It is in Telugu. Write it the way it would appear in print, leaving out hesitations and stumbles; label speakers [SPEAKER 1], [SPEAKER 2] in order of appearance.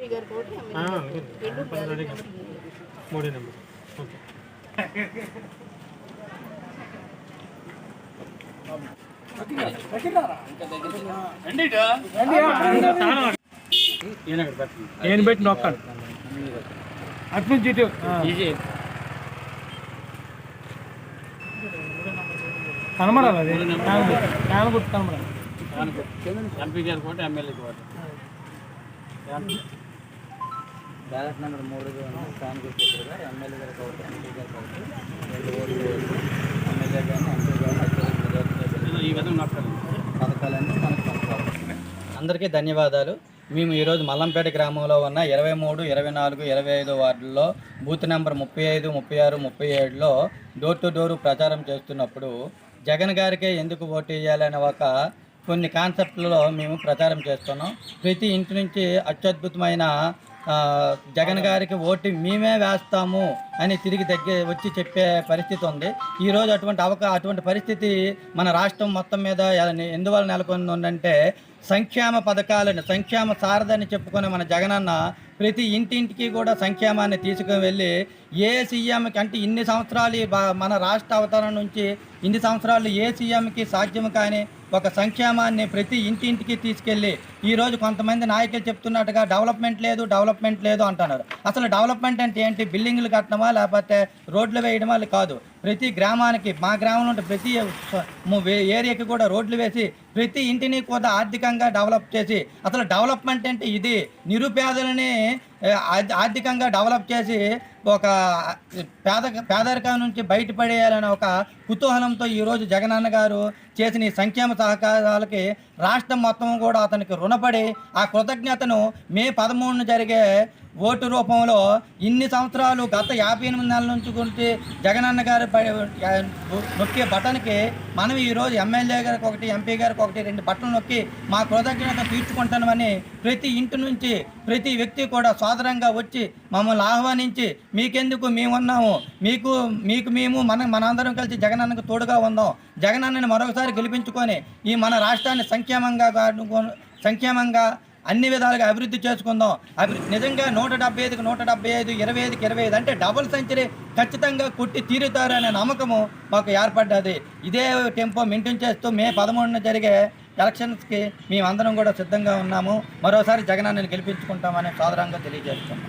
[SPEAKER 1] ఎంపీ గారికి ఒకటి, ఎమ్మెల్యే
[SPEAKER 2] మూడో నెంబర్. ఓకే.
[SPEAKER 3] నేను పెట్టి నొక్కాను అటు నుంచి ఇటు కనమరాలి. అది ఫ్యాన్ గుర్తు కనమరాలి.
[SPEAKER 2] ఎంపీ గారి కోట, ఎమ్మెల్యేకి కోట.
[SPEAKER 4] బ్యాలెట్ నెంబర్ 3 ఫ్యాన్ గుర్తు ఎమ్మెల్యే గారి కోట, ఎంపీ గారి కోట, 2 ఓట్లు ఎమ్మెల్యే కానీ ఎంపీ కానీ
[SPEAKER 2] ఈ విధంగా
[SPEAKER 4] పథకాలన్నీ మనకు పంపాలి. అందరికీ ధన్యవాదాలు. మేము ఈరోజు మల్లంపేట గ్రామంలో ఉన్న 23, 24, 25 వార్డుల్లో బూత్ నెంబర్ 35, 36, 37లో డోర్ టు డోరు ప్రచారం చేస్తున్నప్పుడు జగన్ గారికే ఎందుకు ఓటు వేయాలనే కొన్ని కాన్సెప్ట్లో మేము ప్రచారం చేస్తున్నాం. ప్రతి ఇంటి నుంచి అత్యద్భుతమైన జగన్ గారికి ఓటు మేమే వేస్తాము అని తిరిగి వచ్చి చెప్పే పరిస్థితి ఉంది. ఈరోజు అటువంటి పరిస్థితి మన రాష్ట్రం మొత్తం మీద ఎందువల్ల నెలకొని ఉందంటే, సంక్షేమ పథకాలను సంక్షేమ సారథని చెప్పుకునే మన జగనన్న ప్రతి ఇంటింటికి కూడా సంక్షేమాన్ని తీసుకుని వెళ్ళి ఏ సీఎంకి అంటే ఇన్ని సంవత్సరాలు మన రాష్ట్ర అవతరణ నుంచి ఇన్ని సంవత్సరాలు ఏ సీఎంకి సాధ్యం కానీ ఒక సంక్షేమాన్ని ప్రతి ఇంటింటికి తీసుకెళ్ళి ఈరోజు కొంతమంది నాయకులు చెప్తున్నట్టుగా డెవలప్మెంట్ లేదు అంటున్నారు. అసలు డెవలప్మెంట్ అంటే ఏంటి? బిల్డింగ్లు కట్టడమా లేకపోతే రోడ్లు వేయడమా కాదు. ప్రతి గ్రామానికి, మా గ్రామంలో ఉంటే ప్రతి ఏరియాకి కూడా రోడ్లు వేసి ప్రతి ఇంటిని కూడా ఆర్థికంగా డెవలప్ చేసి, అసలు డెవలప్మెంట్ అంటే ఇది నిరుపేదలని ఆర్థికంగా డెవలప్ చేసి ఒక పేదరికం నుంచి బయటపడేయాలనే ఒక కుతూహలంతో ఈరోజు జగనన్న గారు చేసిన ఈ సంక్షేమ సహకారాలకి రాష్ట్రం మొత్తం కూడా అతనికి రుణపడి ఆ కృతజ్ఞతను మే 13 జరిగే ఓటు రూపంలో ఇన్ని సంవత్సరాలు గత 58 నెలల నుంచి గురించి జగనన్న గారు నొక్కే బటన్కి మనం ఈరోజు ఎమ్మెల్యే గారికి ఒకటి, ఎంపీ గారికి ఒకటి 2 బట్టలు నొక్కి మా కృతజ్ఞత తీర్చుకుంటామని ప్రతి ఇంటి నుంచి ప్రతి వ్యక్తి కూడా సోదరంగా వచ్చి మమ్మల్ని ఆహ్వానించి మీకెందుకు మేమున్నాము, మీకు మేము మనందరం కలిసి జగనన్నకు తోడుగా ఉందాం, జగనన్నని మరొకసారి గెలిపించుకొని ఈ మన రాష్ట్రాన్ని సంక్షేమంగా అన్ని విధాలుగా అభివృద్ధి చేసుకుందాం. నిజంగా 175కి 175, 25కి 25 అంటే డబుల్ సెంచరీ ఖచ్చితంగా కొట్టి తీరుతారనే నమ్మకము మాకు ఏర్పడ్డది. ఇదే టెంపో మెయింటైన్ చేస్తూ మే 13 జరిగే ఎలక్షన్స్కి మేమందరం కూడా సిద్ధంగా ఉన్నాము. మరోసారి జగనన్నని గెలిపించుకుంటామని సోదరంగా తెలియజేస్తున్నాం.